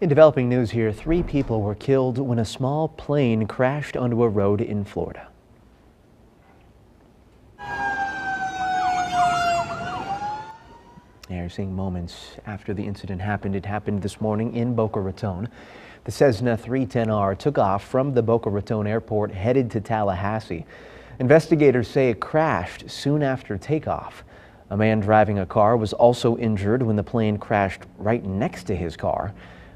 In developing news here, 3 people were killed when a small plane crashed onto a road in Florida. You're seeing moments after the incident happened. It happened this morning in Boca Raton. The Cessna 310R took off from the Boca Raton airport headed to Tallahassee. Investigators say it crashed soon after takeoff. A man driving a car was also injured when the plane crashed right next to his car.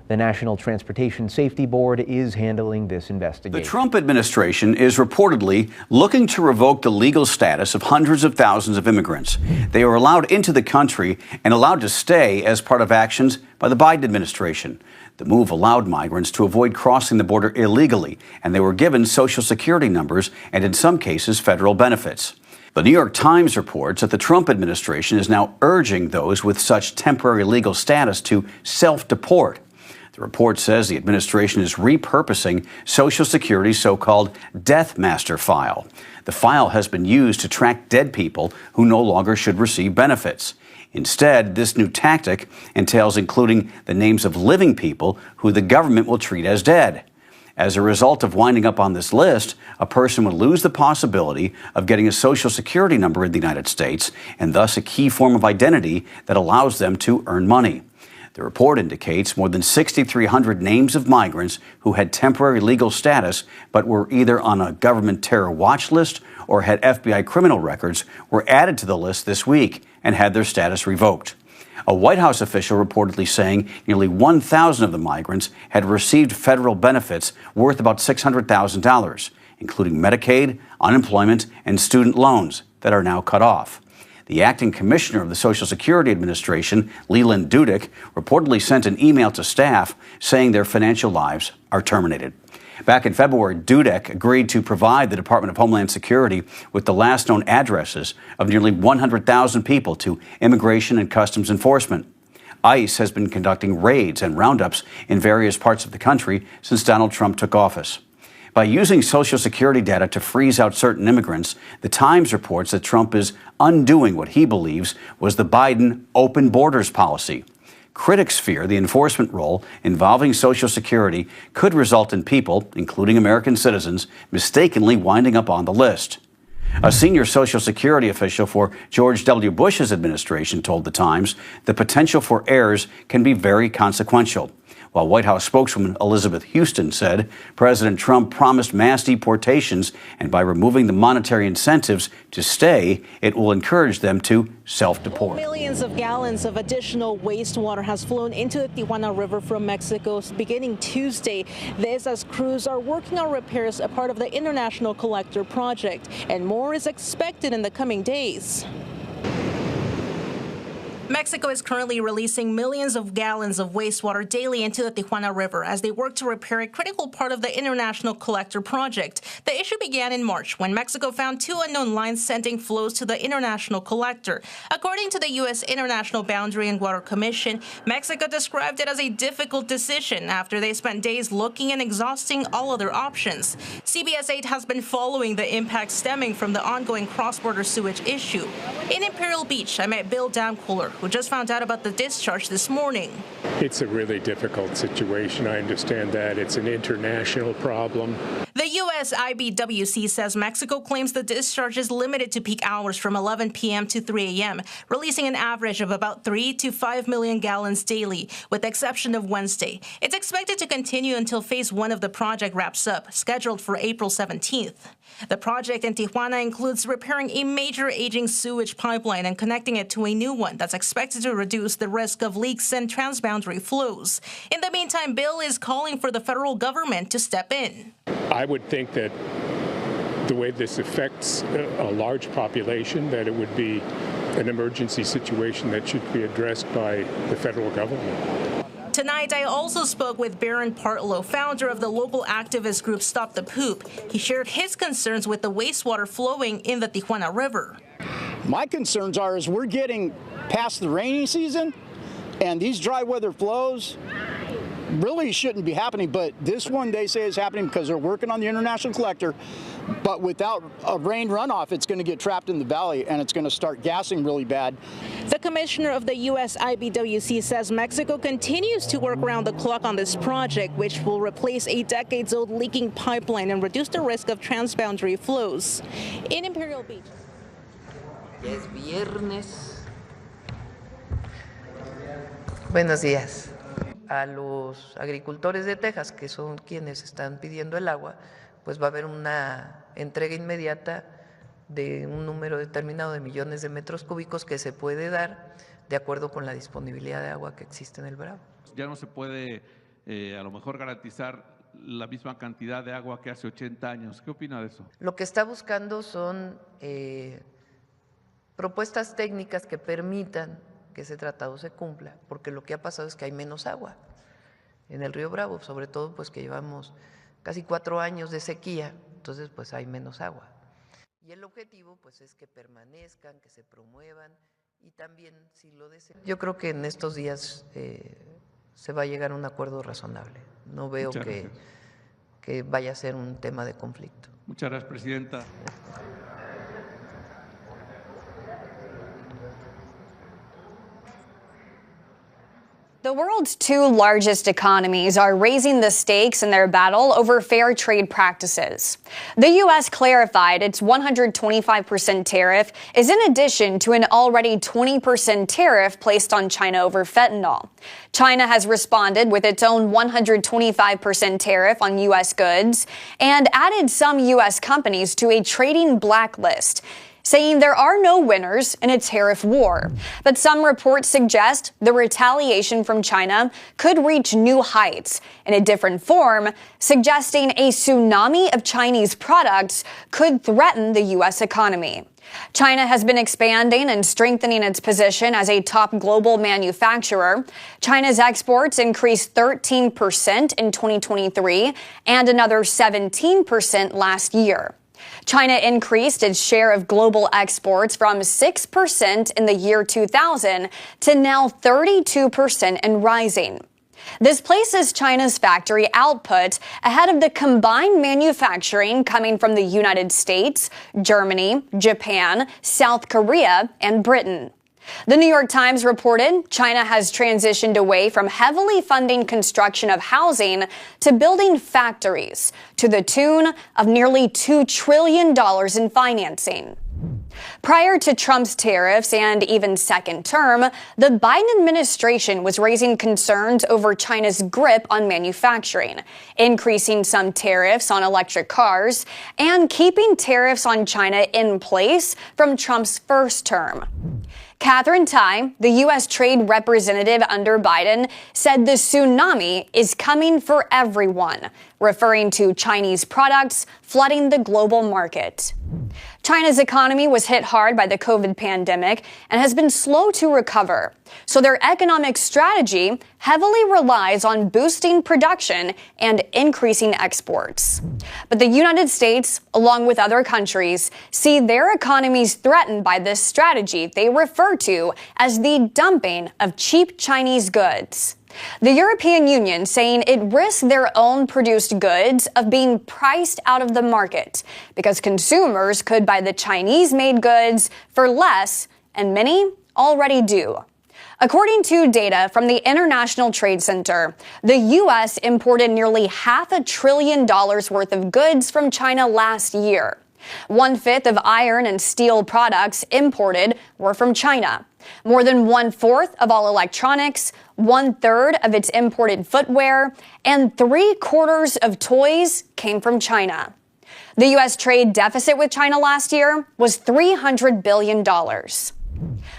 The National Transportation Safety Board is handling this investigation. The Trump administration is reportedly looking to revoke the legal status of hundreds of thousands of immigrants. They were allowed into the country and allowed to stay as part of actions by the Biden administration. The move allowed migrants to avoid crossing the border illegally, and they were given Social Security numbers and, in some cases, federal benefits. The New York Times reports that the Trump administration is now urging those with such temporary legal status to self-deport. The report says the administration is repurposing Social Security's so-called Death Master file. The file has been used to track dead people who no longer should receive benefits. Instead, this new tactic entails including the names of living people who the government will treat as dead. As a result of winding up on this list, a person would lose the possibility of getting a Social Security number in the United States, and thus a key form of identity that allows them to earn money. The report indicates more than 6,300 names of migrants who had temporary legal status but were either on a government terror watch list or had FBI criminal records were added to the list this week and had their status revoked. A White House official reportedly saying nearly 1,000 of the migrants had received federal benefits worth about $600,000, including Medicaid, unemployment, and student loans that are now cut off. The acting commissioner of the Social Security Administration, Leland Dudick, reportedly sent an email to staff saying their financial lives are terminated. Back in February, Dudek agreed to provide the Department of Homeland Security with the last known addresses of nearly 100,000 people to Immigration and Customs Enforcement. ICE has been conducting raids and roundups in various parts of the country since Donald Trump took office. By using Social Security data to freeze out certain immigrants, The Times reports that Trump is undoing what he believes was the Biden open borders policy. Critics fear the enforcement role involving Social Security could result in people, including American citizens, mistakenly winding up on the list. A senior Social Security official for George W. Bush's administration told The Times the potential for errors can be very consequential. While White House spokeswoman Elizabeth Houston said President Trump promised mass deportations, and by removing the monetary incentives to stay, it will encourage them to self-deport. Millions of gallons of additional wastewater has flown into the Tijuana River from Mexico beginning Tuesday. This as crews are working on repairs, a part of the International Collector project, and more is expected in the coming days. Mexico is currently releasing millions of gallons of wastewater daily into the Tijuana River as they work to repair a critical part of the International Collector project. The issue began in March when Mexico found 2 unknown lines sending flows to the International Collector. According to the U.S. International Boundary and Water Commission, Mexico described it as a difficult decision after they spent days looking and exhausting all other options. CBS 8 has been following the impact stemming from the ongoing cross-border sewage issue. In Imperial Beach, I met Bill Damcooler, who just found out about the discharge this morning. It's a really difficult situation. I understand that. It's an international problem. The U.S. IBWC says Mexico claims the discharge is limited to peak hours from 11 p.m. to 3 a.m., releasing an average of about 3 to 5 million gallons daily, with the exception of Wednesday. It's expected to continue until Phase 1 of the project wraps up, scheduled for April 17th. The project in Tijuana includes repairing a major aging sewage pipeline and connecting it to a new one that's expected to reduce the risk of leaks and transboundary flows. In the meantime, Bill is calling for the federal government to step in. I would think that the way this affects a large population, that it would be an emergency situation that should be addressed by the federal government. Tonight, I also spoke with Baron Partlow, founder of the local activist group Stop the Poop. He shared his concerns with the wastewater flowing in the Tijuana River. My concerns are as we're getting past the rainy season and these dry weather flows, really shouldn't be happening, but this one they say is happening because they're working on the international collector. But without a rain runoff, it's going to get trapped in the valley and it's going to start gassing really bad. The commissioner of the U.S. IBWC says Mexico continues to work around the clock on this project, which will replace a decades-old leaking pipeline and reduce the risk of transboundary flows. In Imperial Beach. Ya es viernes. Buenos días. A los agricultores de Texas, que son quienes están pidiendo el agua, pues va a haber una entrega inmediata de un número determinado de millones de metros cúbicos que se puede dar de acuerdo con la disponibilidad de agua que existe en el Bravo. Ya no se puede a lo mejor garantizar la misma cantidad de agua que hace 80 años. ¿Qué opina de eso? Lo que está buscando son propuestas técnicas que permitan que ese tratado se cumpla, porque lo que ha pasado es que hay menos agua en el río Bravo, sobre todo pues que llevamos casi 4 años de sequía, entonces pues hay menos agua. Y el objetivo pues es que permanezcan, que se promuevan y también si lo desean. Yo creo que en estos días se va a llegar a un acuerdo razonable. No veo que vaya a ser un tema de conflicto. Muchas gracias, Presidenta. The world's 2 largest economies are raising the stakes in their battle over fair trade practices. The U.S. clarified its 125% tariff is in addition to an already 20% tariff placed on China over fentanyl. China has responded with its own 125% tariff on U.S. goods and added some U.S. companies to a trading blacklist, saying there are no winners in a tariff war. But some reports suggest the retaliation from China could reach new heights in a different form, suggesting a tsunami of Chinese products could threaten the U.S. economy. China has been expanding and strengthening its position as a top global manufacturer. China's exports increased 13% in 2023 and another 17% last year. China increased its share of global exports from 6% in the year 2000 to now 32% and rising. This places China's factory output ahead of the combined manufacturing coming from the United States, Germany, Japan, South Korea, and Britain. The New York Times reported China has transitioned away from heavily funding construction of housing to building factories to the tune of nearly $2 trillion in financing. Prior to Trump's tariffs and even second term, the Biden administration was raising concerns over China's grip on manufacturing, increasing some tariffs on electric cars, and keeping tariffs on China in place from Trump's first term. Catherine Tai, the U.S. trade representative under Biden, said the tsunami is coming for everyone, referring to Chinese products flooding the global market. China's economy was hit hard by the COVID pandemic and has been slow to recover. So their economic strategy heavily relies on boosting production and increasing exports. But the United States, along with other countries, see their economies threatened by this strategy they refer to as the dumping of cheap Chinese goods. The European Union saying it risks their own produced goods of being priced out of the market because consumers could buy the Chinese-made goods for less, and many already do. According to data from the International Trade Center, the U.S. imported nearly $500 billion worth of goods from China last year. 1/5 of iron and steel products imported were from China. More than 1/4 of all electronics, 1/3 of its imported footwear, and 3/4 of toys came from China. The U.S. trade deficit with China last year was $300 billion.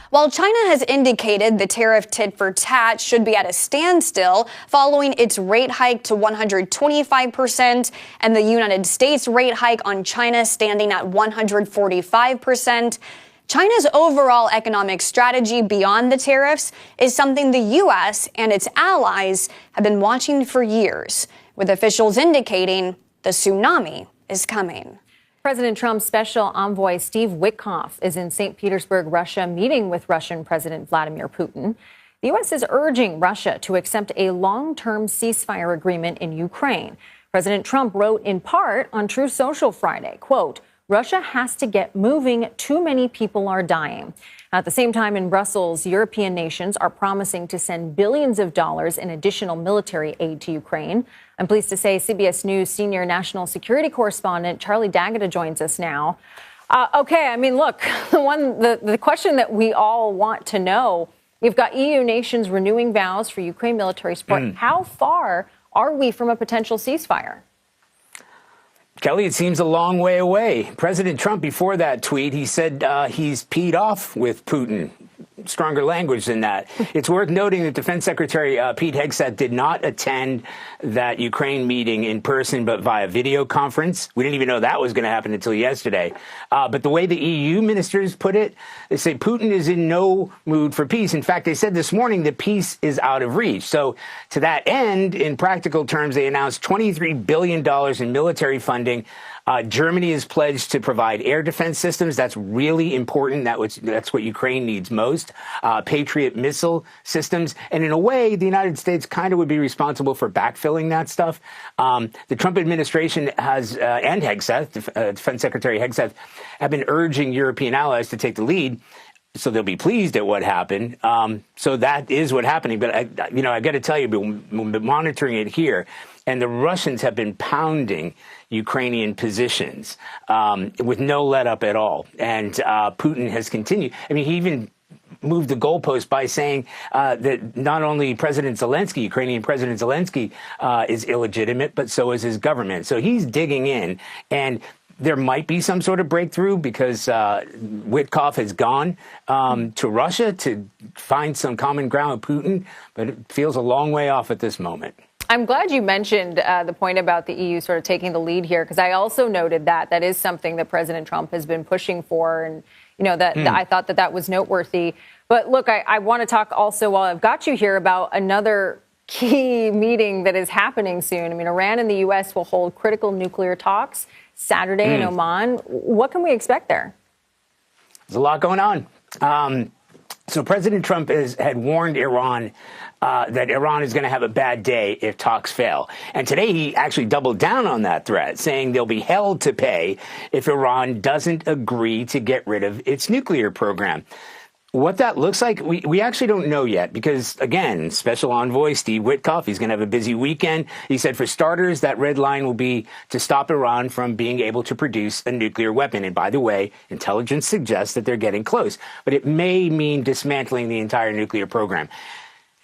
While China has indicated the tariff tit for tat should be at a standstill following its rate hike to 125% and the United States rate hike on China standing at 145%, China's overall economic strategy beyond the tariffs is something the U.S. and its allies have been watching for years, with officials indicating the tsunami is coming. President Trump's special envoy Steve Witkoff is in St. Petersburg, Russia, meeting with Russian President Vladimir Putin. The U.S. is urging Russia to accept a long-term ceasefire agreement in Ukraine. President Trump wrote in part on Truth Social Friday, quote, Russia has to get moving. Too many people are dying. At the same time, in Brussels, European nations are promising to send billions of dollars in additional military aid to Ukraine. I'm pleased to say CBS News senior national security correspondent Charlie D'Agata joins us now. Okay, I mean, look, the question that we all want to know, you've got EU nations renewing vows for Ukraine military support. How far are we from a potential ceasefire? Kelly, it seems a long way away. President Trump, before that tweet, he said he's peed off with Putin. Stronger language than that. It's worth noting that Defense Secretary Pete Hegseth did not attend that Ukraine meeting in person, but via video conference. We didn't even know that was going to happen until yesterday. But the way the EU ministers put it, they say Putin is in no mood for peace. In fact, they said this morning that peace is out of reach. So to that end, in practical terms, they announced $23 billion in military funding. Germany is pledged to provide air defense systems. That's really important. That's what Ukraine needs most. Patriot missile systems. And in a way, the United States kind of would be responsible for backfilling that stuff. The Trump administration has, and Hegseth, Defense Secretary Hegseth, have been urging European allies to take the lead. So they'll be pleased at what happened. So that is what's happening. But I got to tell you, we've been monitoring it here, and the Russians have been pounding Ukrainian positions with no let up at all. And Putin has continued. I mean, he even moved the goalpost by saying that not only President Zelensky, Ukrainian President Zelensky, is illegitimate, but so is his government. So he's digging in, and there might be some sort of breakthrough because Witkoff has gone to Russia to find some common ground with Putin, but it feels a long way off at this moment. I'm glad you mentioned the point about the EU sort of taking the lead here, because I also noted that is something that President Trump has been pushing for. And, that I thought that was noteworthy. But look, I want to talk also, while I've got you here, about another key meeting that is happening soon. I mean, Iran and the U.S. will hold critical nuclear talks Saturday in Oman. What can we expect there? There's a lot going on. So President Trump had warned Iran that Iran is going to have a bad day if talks fail. And today he actually doubled down on that threat, saying they'll be held to pay if Iran doesn't agree to get rid of its nuclear program. What that looks like, we actually don't know yet because, again, Special Envoy Steve Witkoff, he's going to have a busy weekend. He said, for starters, that red line will be to stop Iran from being able to produce a nuclear weapon. And by the way, intelligence suggests that they're getting close. But it may mean dismantling the entire nuclear program.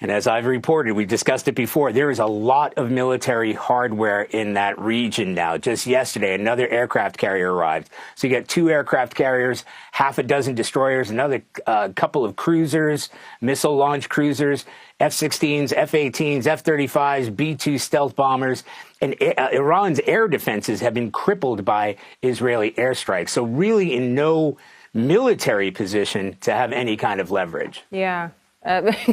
And as I've reported, we discussed it before, there is a lot of military hardware in that region now. Just yesterday, another aircraft carrier arrived. So you get 2 aircraft carriers, half a dozen destroyers, another couple of cruisers, missile launch cruisers, F-16s, F-18s, F-35s, B-2 stealth bombers. And Iran's air defenses have been crippled by Israeli airstrikes. So really in no military position to have any kind of leverage. Yeah.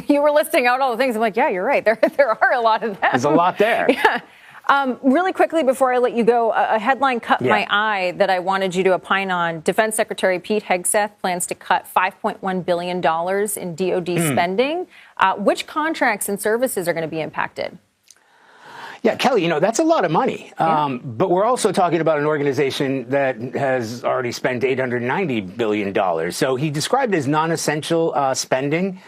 You were listing out all the things. I'm like, yeah, you're right. There are a lot of them. There's a lot there. Yeah. Really quickly before I let you go, a headline caught my eye that I wanted you to opine on. Defense Secretary Pete Hegseth plans to cut $5.1 billion in DoD spending. Which contracts and services are going to be impacted? Yeah, Kelly, that's a lot of money. But we're also talking about an organization that has already spent $890 billion. So he described it as non-essential spending.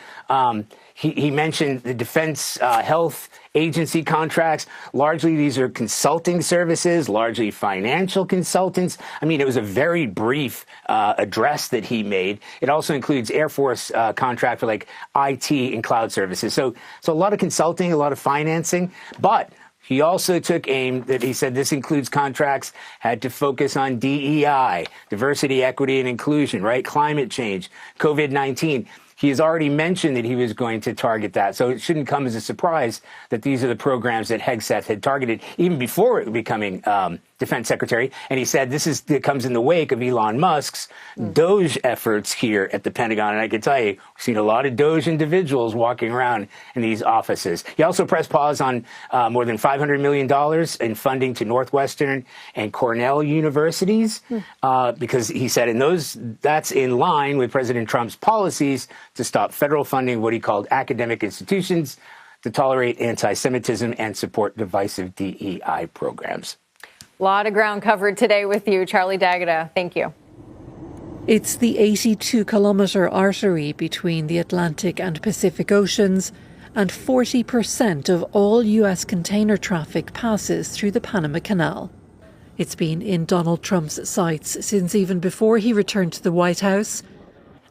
He mentioned the Defense Health Agency contracts. Largely, these are consulting services, largely financial consultants. I mean, it was a very brief address that he made. It also includes Air Force contract for like IT and cloud services. So a lot of consulting, a lot of financing, but he also took aim that he said this includes contracts had to focus on DEI, diversity, equity, and inclusion, right? Climate change, COVID-19. He has already mentioned that he was going to target that. So it shouldn't come as a surprise that these are the programs that Hegseth had targeted even before it becoming defense secretary. And he said it comes in the wake of Elon Musk's DOGE efforts here at the Pentagon. And I can tell you, we've seen a lot of DOGE individuals walking around in these offices. He also pressed pause on more than $500 million in funding to Northwestern and Cornell universities, because he said that's in line with President Trump's policies to stop federal funding, what he called academic institutions, to tolerate anti-Semitism and support divisive DEI programs. A lot of ground covered today with you, Charlie D'Agata. Thank you. It's the 82-kilometre artery between the Atlantic and Pacific Oceans, and 40% of all U.S. container traffic passes through the Panama Canal. It's been in Donald Trump's sights since even before he returned to the White House.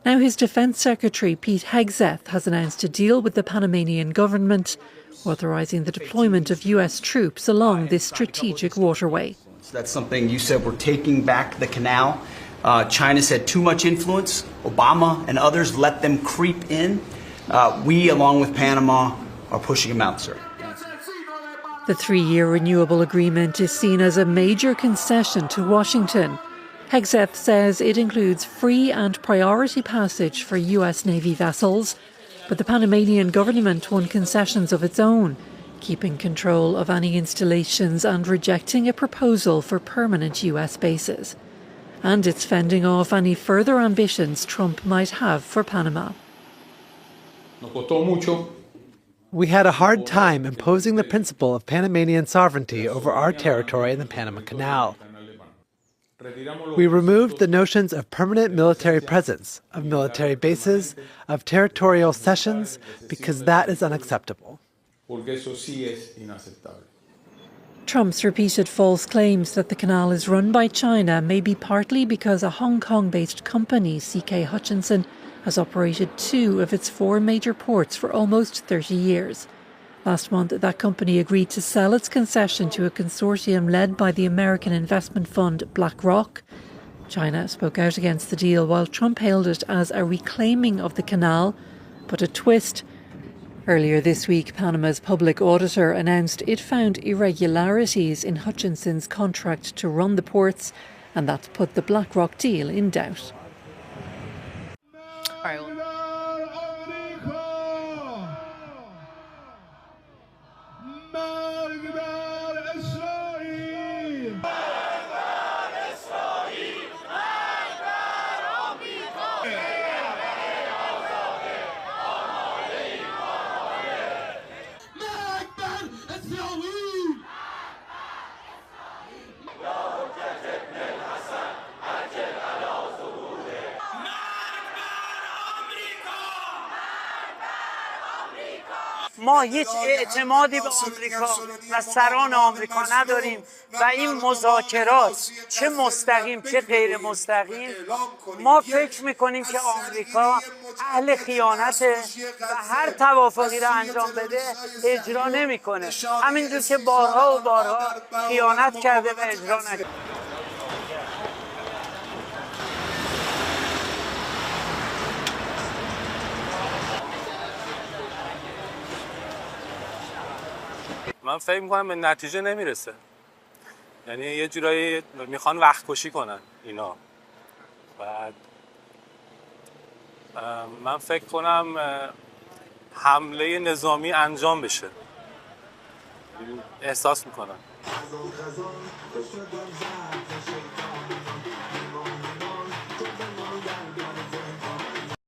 Now his Defense Secretary Pete Hegseth has announced a deal with the Panamanian government, authorizing the deployment of U.S. troops along this strategic waterway. That's something you said, we're taking back the canal. China's had too much influence. Obama and others let them creep in. We, along with Panama, are pushing them out, sir. The 3-year renewable agreement is seen as a major concession to Washington. Hegseth says it includes free and priority passage for U.S. Navy vessels, but the Panamanian government won concessions of its own, keeping control of any installations and rejecting a proposal for permanent U.S. bases. And it's fending off any further ambitions Trump might have for Panama. We had a hard time imposing the principle of Panamanian sovereignty over our territory in the Panama Canal. We removed the notions of permanent military presence, of military bases, of territorial cessions, because that is unacceptable. Trump's repeated false claims that the canal is run by China may be partly because a Hong Kong-based company, CK Hutchinson, has operated 2 of its 4 major ports for almost 30 years. Last month, that company agreed to sell its concession to a consortium led by the American investment fund BlackRock. China spoke out against the deal, while Trump hailed it as a reclaiming of the canal, but a twist. Earlier this week, Panama's public auditor announced it found irregularities in Hutchinson's contract to run the ports, and that's put the BlackRock deal in doubt. All right, ما هیچ اعتمادی به آمریکا و سران آمریکا نداریم و این مذاکرات چه مستقیم چه غیر مستقیم ما فکر میکنیم که آمریکا اهل خیانته و هر توافقی را انجام بده اجرا نمیکنه همینجور که بارها و بارها خیانت کرده و اجرا نکرده. من فکر میکنم به نتیجه نمیرسه یعنی یه جورایی میخوان وقت کشی کنن اینا بعد من فکر کنم حمله نظامی انجام بشه احساس میکنم